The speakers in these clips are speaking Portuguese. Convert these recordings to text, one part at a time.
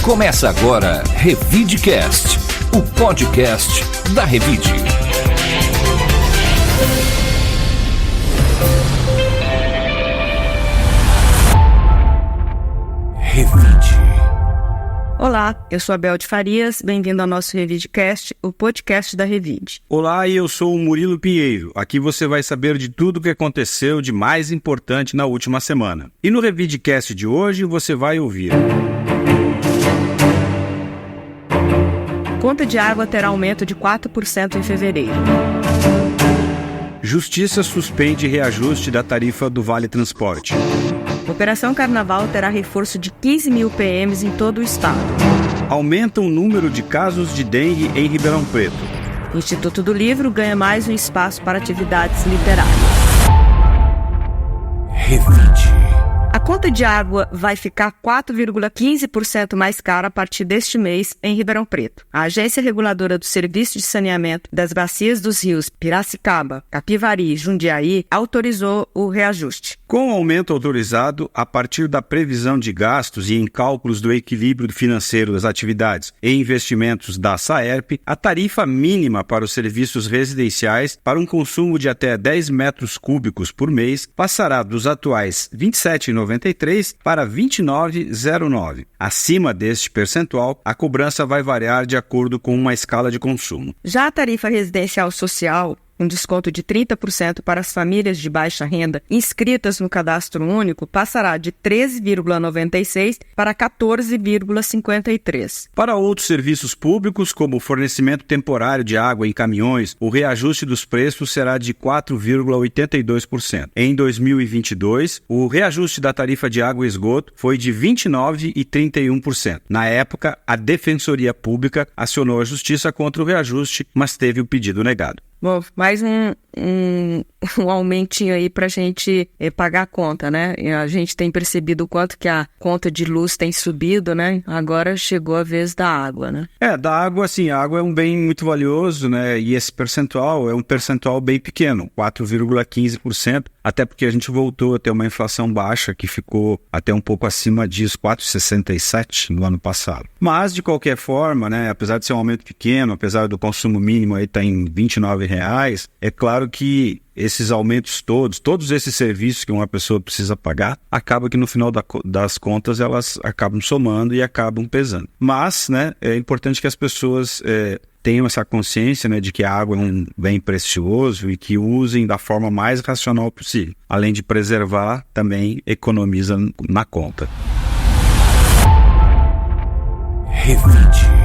Começa agora Revidecast, o podcast da Revide. Revide. Olá, eu sou a Bel de Farias, bem-vindo ao nosso Revidecast, o podcast da Revide. Olá, eu sou o Murilo Pinheiro. Aqui você vai saber de tudo o que aconteceu de mais importante na última semana. E no Revidecast de hoje você vai ouvir: Conta de água terá aumento de 4% em fevereiro. Justiça suspende reajuste da tarifa do Vale Transporte. Operação Carnaval terá reforço de 15 mil PMs em todo o estado. Aumenta o número de casos de dengue em Ribeirão Preto. Instituto do Livro ganha mais um espaço para atividades literárias. Revide. A conta de água vai ficar 4,15% mais cara a partir deste mês em Ribeirão Preto. A Agência Reguladora do Serviço de Saneamento das Bacias dos Rios Piracicaba, Capivari e Jundiaí autorizou o reajuste. Com o aumento autorizado, a partir da previsão de gastos e em cálculos do equilíbrio financeiro das atividades e investimentos da SAERP, a tarifa mínima para os serviços residenciais para um consumo de até 10 metros cúbicos por mês passará dos atuais R$ 27,93 para R$ 29,09. Acima deste percentual, a cobrança vai variar de acordo com uma escala de consumo. Já a tarifa residencial social, um desconto de 30% para as famílias de baixa renda inscritas no Cadastro Único, passará de 13,96 para 14,53. Para outros serviços públicos, como o fornecimento temporário de água em caminhões, o reajuste dos preços será de 4,82%. Em 2022, o reajuste da tarifa de água e esgoto foi de 29,31%. Na época, a Defensoria Pública acionou a Justiça contra o reajuste, mas teve o pedido negado. Bom, mais um aumentinho aí pra gente pagar a conta, né? E a gente tem percebido o quanto que a conta de luz tem subido, né? Agora chegou a vez da água, né? Da água, assim, a água é um bem muito valioso, né? E esse percentual é um percentual bem pequeno, 4,15%, até porque a gente voltou a ter uma inflação baixa, que ficou até um pouco acima disso, 4,67% no ano passado. Mas, de qualquer forma, né? Apesar de ser um aumento pequeno, apesar do consumo mínimo aí estar em R$ 29, é claro que esses aumentos todos esses serviços que uma pessoa precisa pagar, acaba que no final das contas elas acabam somando e acabam pesando. Mas, né, é importante que as pessoas tenham essa consciência, né, de que a água é um bem precioso e que usem da forma mais racional possível. Além de preservar, também economiza na conta. Revide.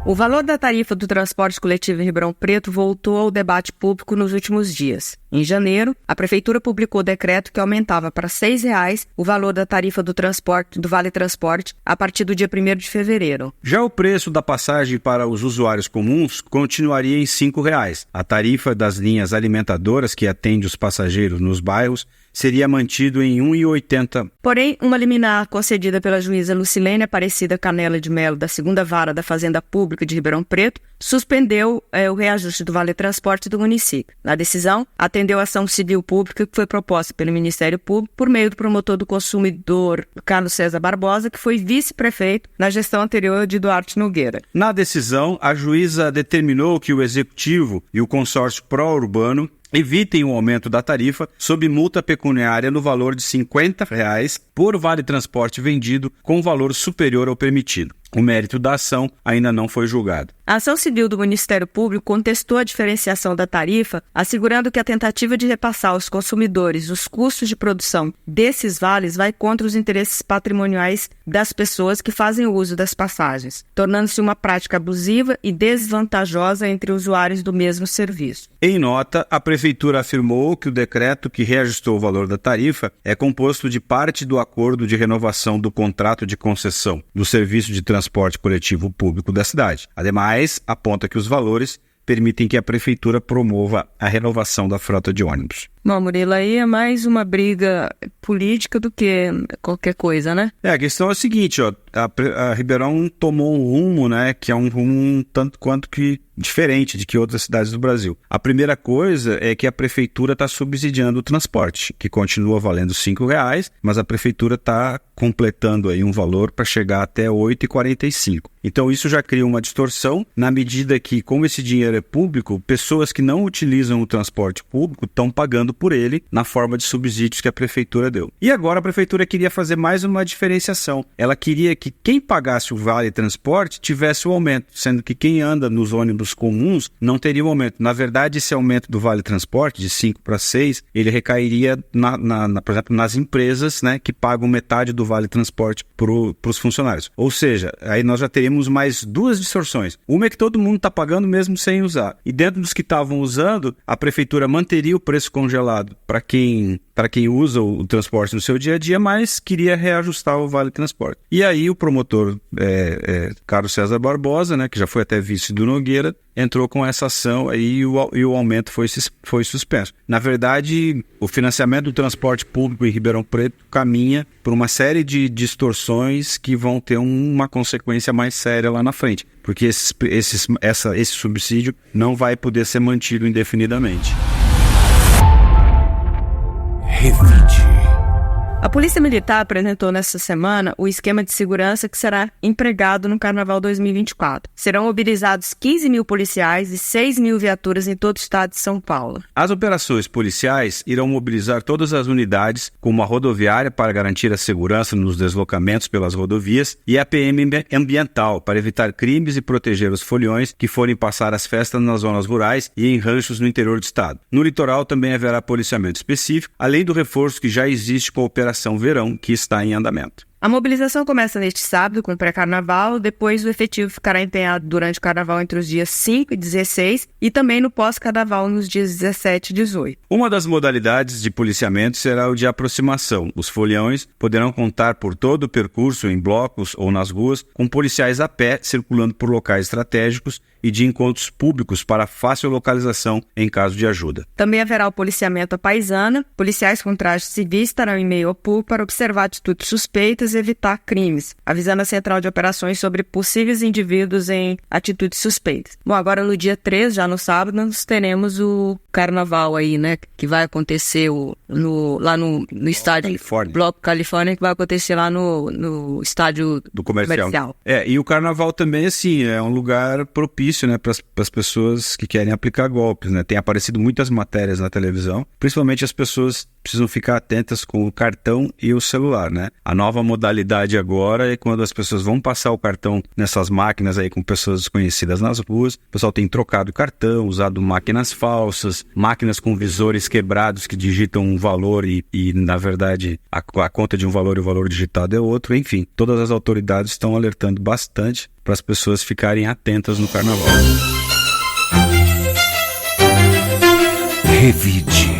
O valor da tarifa do transporte coletivo em Ribeirão Preto voltou ao debate público nos últimos dias. Em janeiro, a Prefeitura publicou decreto que aumentava para R$ 6,00 o valor da tarifa do transporte do Vale Transporte a partir do dia 1º de fevereiro. Já o preço da passagem para os usuários comuns continuaria em R$ 5,00. A tarifa das linhas alimentadoras que atende os passageiros nos bairros seria mantido em R$ 1,80. Porém, uma liminar concedida pela juíza Lucilene Aparecida Canela de Melo, da 2ª Vara da Fazenda Pública de Ribeirão Preto, suspendeu o reajuste do Vale Transporte do município. Na decisão, atendeu a ação civil pública que foi proposta pelo Ministério Público por meio do promotor do consumidor Carlos César Barbosa, que foi vice-prefeito na gestão anterior de Duarte Nogueira. Na decisão, a juíza determinou que o Executivo e o consórcio pró-urbano evitem o aumento da tarifa sob multa pecuniária no valor de R$ 50,00 por vale transporte vendido com valor superior ao permitido. O mérito da ação ainda não foi julgado. A ação civil do Ministério Público contestou a diferenciação da tarifa, assegurando que a tentativa de repassar aos consumidores os custos de produção desses vales vai contra os interesses patrimoniais das pessoas que fazem uso das passagens, tornando-se uma prática abusiva e desvantajosa entre usuários do mesmo serviço. Em nota, a Prefeitura afirmou que o decreto que reajustou o valor da tarifa é composto de parte do acordo de renovação do contrato de concessão do serviço de transporte coletivo público da cidade. Ademais, aponta que os valores permitem que a Prefeitura promova a renovação da frota de ônibus. Bom, Murilo, aí é mais uma briga política do que qualquer coisa, né? A questão é o seguinte, ó, a Ribeirão tomou um rumo, né, que é um rumo tanto quanto que diferente de que outras cidades do Brasil. A primeira coisa é que a prefeitura está subsidiando o transporte, que continua valendo R$5, mas a prefeitura está completando aí um valor para chegar até R$ 8,45. Então isso já cria uma distorção, na medida que, como esse dinheiro é público, pessoas que não utilizam o transporte público estão pagando por ele na forma de subsídios que a prefeitura deu. E agora a prefeitura queria fazer mais uma diferenciação. Ela queria que quem pagasse o vale transporte tivesse o aumento, sendo que quem anda nos ônibus comuns não teria o aumento. Na verdade, esse aumento do vale transporte, de 5 para 6, ele recairia, por exemplo, nas empresas, né, que pagam metade do vale transporte para os funcionários. Ou seja, aí nós já teríamos mais duas distorções. Uma é que todo mundo está pagando mesmo sem usar. E dentro dos que estavam usando, a prefeitura manteria o preço congelado para quem usa o transporte no seu dia a dia, mas queria reajustar o vale transporte. E aí o promotor Carlos César Barbosa, né, que já foi até vice do Nogueira, entrou com essa ação aí e o aumento foi suspenso. Na verdade, o financiamento do transporte público em Ribeirão Preto caminha por uma série de distorções que vão ter uma consequência mais séria lá na frente, porque esse subsídio não vai poder ser mantido indefinidamente. Revide. A Polícia Militar apresentou nesta semana o esquema de segurança que será empregado no Carnaval 2024. Serão mobilizados 15 mil policiais e 6 mil viaturas em todo o estado de São Paulo. As operações policiais irão mobilizar todas as unidades, como a rodoviária para garantir a segurança nos deslocamentos pelas rodovias e a PM ambiental para evitar crimes e proteger os foliões que forem passar as festas nas zonas rurais e em ranchos no interior do estado. No litoral também haverá policiamento específico, além do reforço que já existe com a Operação Verão, que está em andamento. A mobilização começa neste sábado, com o pré-carnaval, depois o efetivo ficará empenhado durante o carnaval entre os dias 5 e 16 e também no pós-carnaval nos dias 17 e 18. Uma das modalidades de policiamento será o de aproximação. Os foliões poderão contar por todo o percurso em blocos ou nas ruas, com policiais a pé circulando por locais estratégicos e de encontros públicos para fácil localização em caso de ajuda. Também haverá o policiamento à paisana. Policiais com trajes civis estarão em meio ao público para observar atitudes suspeitas e evitar crimes, avisando a Central de Operações sobre possíveis indivíduos em atitudes suspeitas. Bom, agora no dia 3, já no sábado, nós teremos o carnaval aí, né, que vai acontecer lá no estádio Califórnia. Bloco Califórnia, que vai acontecer lá no estádio do comercial. E o carnaval também, assim, é um lugar propício, né, para as pessoas que querem aplicar golpes, né? Tem aparecido muitas matérias na televisão, principalmente as pessoas precisam ficar atentas com o cartão e o celular, né? A nova modalidade agora é quando as pessoas vão passar o cartão nessas máquinas aí com pessoas desconhecidas nas ruas. O pessoal tem trocado cartão, usado máquinas falsas, máquinas com visores quebrados que digitam um valor e na verdade, a conta de um valor e o valor digitado é outro. Enfim, todas as autoridades estão alertando bastante para as pessoas ficarem atentas no carnaval. Revide.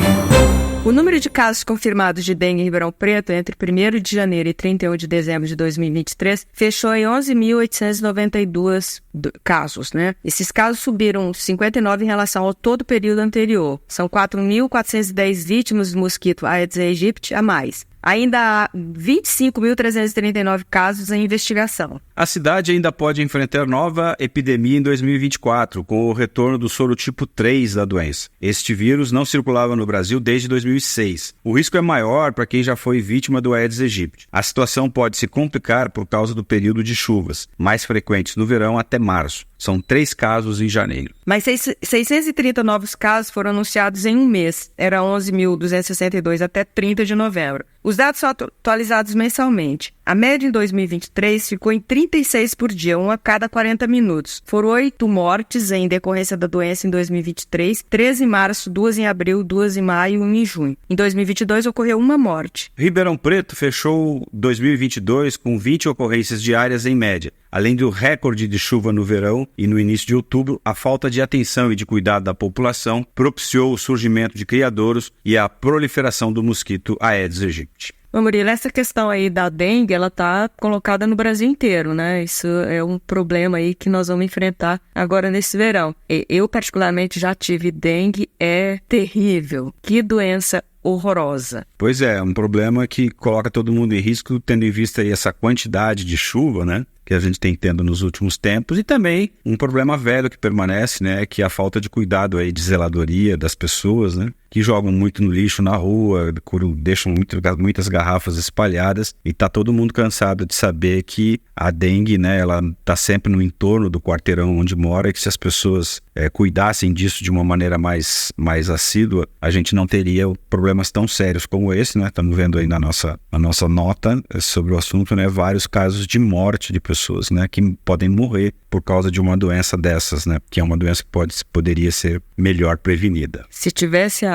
O número de casos confirmados de dengue em Ribeirão Preto entre 1º de janeiro e 31 de dezembro de 2023 fechou em 11.892 casos, né? Esses casos subiram 59 em relação ao todo o período anterior. São 4.410 vítimas do mosquito Aedes aegypti a mais. Ainda há 25.339 casos em investigação. A cidade ainda pode enfrentar nova epidemia em 2024, com o retorno do sorotipo 3 da doença. Este vírus não circulava no Brasil desde 2006. O risco é maior para quem já foi vítima do Aedes aegypti. A situação pode se complicar por causa do período de chuvas, mais frequentes no verão até março. São 3 casos em janeiro. Mas 630 novos casos foram anunciados em um mês. Era 11.262 até 30 de novembro. Os dados são atualizados mensalmente. A média em 2023 ficou em 36 por dia, 1 a cada 40 minutos. Foram 8 mortes em decorrência da doença em 2023, 13 em março, 2 em abril, 2 em maio e 1 em junho. Em 2022 ocorreu uma morte. Ribeirão Preto fechou 2022 com 20 ocorrências diárias em média. Além do recorde de chuva no verão e no início de outubro, a falta de atenção e de cuidado da população propiciou o surgimento de criadouros e a proliferação do mosquito Aedes aegypti. Ô Murilo, essa questão aí da dengue, ela tá colocada no Brasil inteiro, né? Isso é um problema aí que nós vamos enfrentar agora nesse verão. Eu, particularmente, já tive dengue, é terrível. Que doença horrorosa. Pois é, um problema que coloca todo mundo em risco, tendo em vista aí essa quantidade de chuva, né, que a gente tem tendo nos últimos tempos, e também um problema velho que permanece, né, que é a falta de cuidado aí de zeladoria das pessoas, né, que jogam muito no lixo na rua, deixam muitas garrafas espalhadas, e tá todo mundo cansado de saber que a dengue, né, ela tá sempre no entorno do quarteirão onde mora, e que se as pessoas cuidassem disso de uma maneira mais assídua, a gente não teria problemas tão sérios como esse, né? Estamos vendo aí na nossa nota sobre o assunto, né? Vários casos de morte de pessoas, né? Que podem morrer por causa de uma doença dessas, né? Que é uma doença que poderia ser melhor prevenida. Se tivesse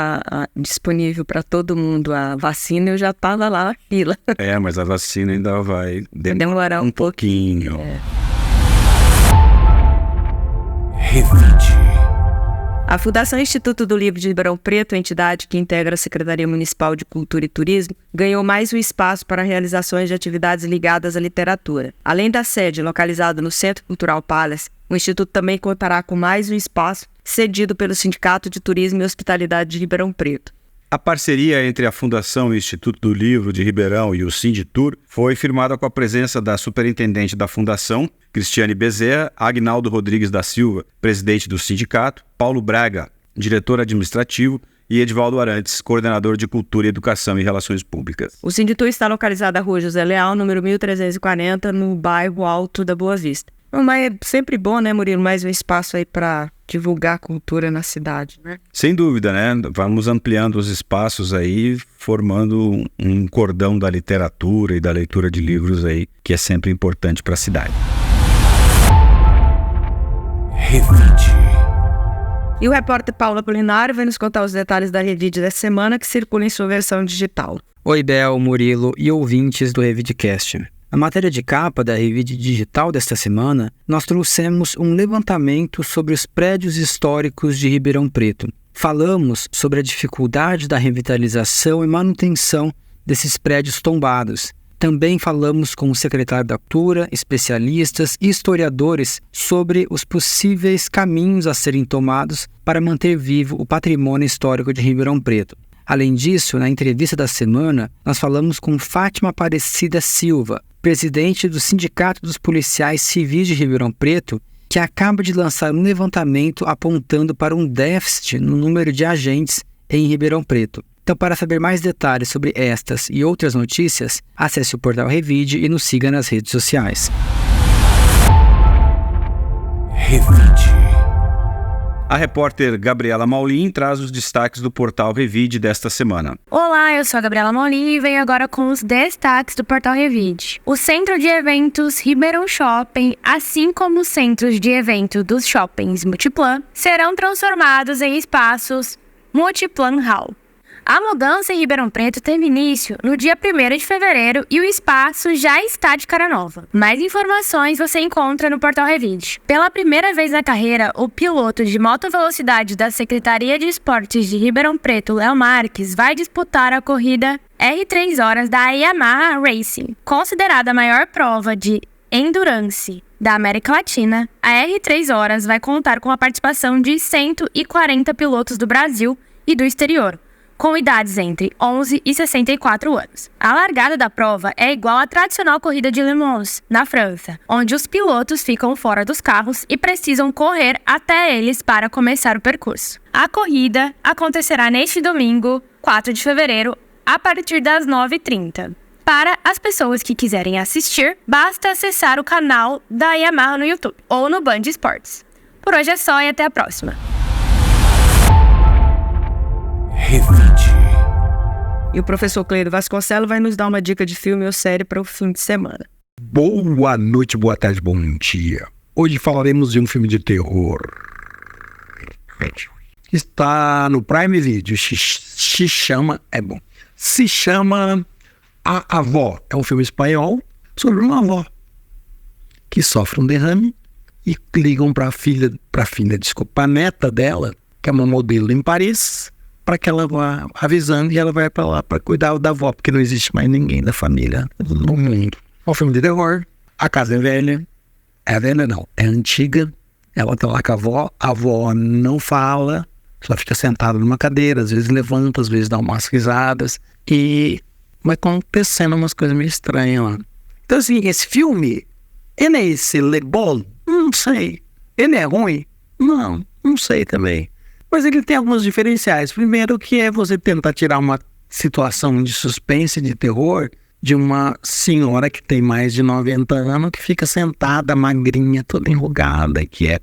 disponível para todo mundo a vacina, eu já estava lá na fila. Mas a vacina ainda vai demorar um pouquinho. Revide. A Fundação Instituto do Livro de Ribeirão Preto, entidade que integra a Secretaria Municipal de Cultura e Turismo, ganhou mais um espaço para realizações de atividades ligadas à literatura. Além da sede localizada no Centro Cultural Palace, o Instituto também contará com mais um espaço cedido pelo Sindicato de Turismo e Hospitalidade de Ribeirão Preto. A parceria entre a Fundação e o Instituto do Livro de Ribeirão e o Sinditur foi firmada com a presença da superintendente da Fundação, Cristiane Bezerra, Agnaldo Rodrigues da Silva, presidente do sindicato, Paulo Braga, diretor administrativo, e Edvaldo Arantes, coordenador de Cultura e Educação e Relações Públicas. O Sinditur está localizado na Rua José Leal, número 1340, no bairro Alto da Boa Vista. Mas é sempre bom, né, Murilo, mais um espaço aí para divulgar a cultura na cidade, né? Sem dúvida, né? Vamos ampliando os espaços aí, formando um cordão da literatura e da leitura de livros aí, que é sempre importante para a cidade. Revide. E o repórter Paulo Apolinário vai nos contar os detalhes da Revide dessa semana, que circula em sua versão digital. Oi, Bel, Murilo e ouvintes do Revidecast. Na matéria de capa da Revide Digital desta semana, nós trouxemos um levantamento sobre os prédios históricos de Ribeirão Preto. Falamos sobre a dificuldade da revitalização e manutenção desses prédios tombados. Também falamos com o secretário da Cultura, especialistas e historiadores sobre os possíveis caminhos a serem tomados para manter vivo o patrimônio histórico de Ribeirão Preto. Além disso, na entrevista da semana, nós falamos com Fátima Aparecida Silva, presidente do Sindicato dos Policiais Civis de Ribeirão Preto, que acaba de lançar um levantamento apontando para um déficit no número de agentes em Ribeirão Preto. Então, para saber mais detalhes sobre estas e outras notícias, acesse o portal Revide e nos siga nas redes sociais. Revide. A repórter Gabriela Maulin traz os destaques do portal Revide desta semana. Olá, eu sou a Gabriela Maulin e venho agora com os destaques do portal Revide. O Centro de Eventos Ribeirão Shopping, assim como os centros de evento dos shoppings Multiplan, serão transformados em espaços Multiplan Hall. A mudança em Ribeirão Preto teve início no dia 1º de fevereiro e o espaço já está de cara nova. Mais informações você encontra no portal Revide. Pela primeira vez na carreira, o piloto de moto velocidade da Secretaria de Esportes de Ribeirão Preto, Léo Marques, vai disputar a corrida R3 Horas da Yamaha Racing. Considerada a maior prova de endurance da América Latina, a R3 Horas vai contar com a participação de 140 pilotos do Brasil e do exterior, com idades entre 11 e 64 anos. A largada da prova é igual à tradicional corrida de Le Mans, na França, onde os pilotos ficam fora dos carros e precisam correr até eles para começar o percurso. A corrida acontecerá neste domingo, 4 de fevereiro, a partir das 9h30. Para as pessoas que quiserem assistir, basta acessar o canal da Yamaha no YouTube ou no Band Esportes. Por hoje é só e até a próxima. Revide. E o professor Cleide Vasconcelos vai nos dar uma dica de filme ou série para o fim de semana. Boa noite, boa tarde, bom dia. Hoje falaremos de um filme de terror. Está no Prime Video, se chama A Avó. É um filme espanhol sobre uma avó que sofre um derrame e ligam para a neta dela, que é uma modelo em Paris, para que ela vá avisando e ela vai para lá para cuidar da avó, porque não existe mais ninguém da família no mundo. É um filme de terror. A casa é velha. É velha não, é antiga. Ela tá lá com a avó não fala, só fica sentada numa cadeira, às vezes levanta, às vezes dá umas risadas. E vai acontecendo umas coisas meio estranhas lá. Então assim, esse filme, ele é excelente, bom? Não sei. Ele é ruim? Não sei também. Mas ele tem alguns diferenciais. Primeiro que é você tentar tirar uma situação de suspense, de terror, de uma senhora que tem mais de 90 anos, que fica sentada, magrinha, toda enrugada, que é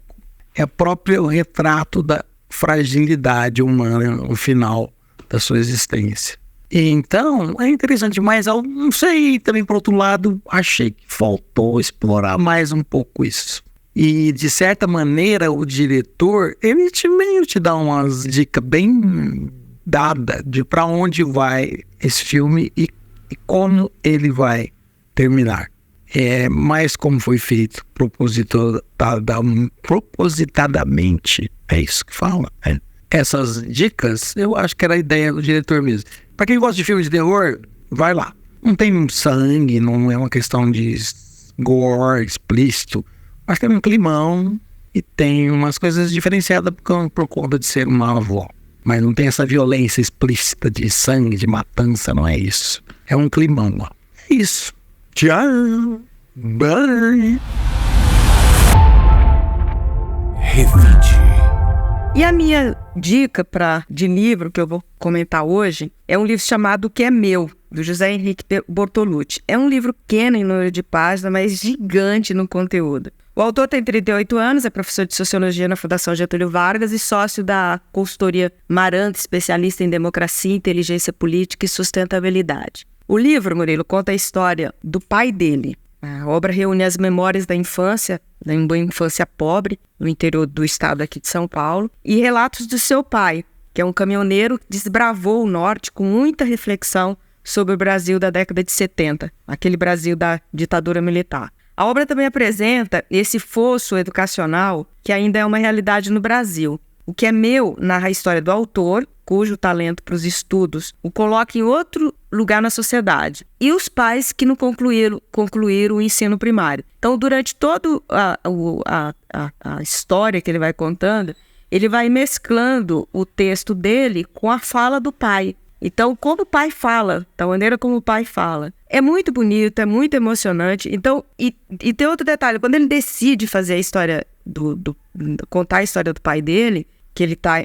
o próprio retrato da fragilidade humana no final da sua existência. E então, é interessante, mas eu não sei, também por outro lado, achei que faltou explorar mais um pouco isso. E, de certa maneira, o diretor, ele meio te dá umas dicas bem dadas de para onde vai esse filme e como ele vai terminar. Mas como foi feito propositadamente, é isso que fala. Essas dicas, eu acho que era a ideia do diretor mesmo. Para quem gosta de filme de terror, vai lá. Não tem sangue, não é uma questão de gore explícito. Acho que é um climão e tem umas coisas diferenciadas por conta de ser uma avó. Mas não tem essa violência explícita de sangue, de matança, não é isso. É um climão, ó. É isso. Tchau. Bye. Revide. E a minha dica de livro que eu vou comentar hoje é um livro chamado O Que é Meu, do José Henrique Bortolucci. É um livro pequeno em número de páginas, mas gigante no conteúdo. O autor tem 38 anos, é professor de Sociologia na Fundação Getúlio Vargas e sócio da consultoria Maranta, especialista em democracia, inteligência política e sustentabilidade. O livro, Murilo, conta a história do pai dele. A obra reúne as memórias da infância, da uma infância pobre, no interior do estado aqui de São Paulo, e relatos do seu pai, que é um caminhoneiro que desbravou o norte com muita reflexão sobre o Brasil da década de 70, aquele Brasil da ditadura militar. A obra também apresenta esse fosso educacional que ainda é uma realidade no Brasil. O Que é Meu narra a história do autor, cujo talento para os estudos o coloca em outro lugar na sociedade, e os pais que não concluíram o ensino primário. Então, durante toda a história que ele vai contando, ele vai mesclando o texto dele com a fala do pai. Então, como o pai fala, da maneira como o pai fala, é muito bonito, é muito emocionante. Então, e tem outro detalhe, quando ele decide fazer a história contar a história do pai dele, que ele está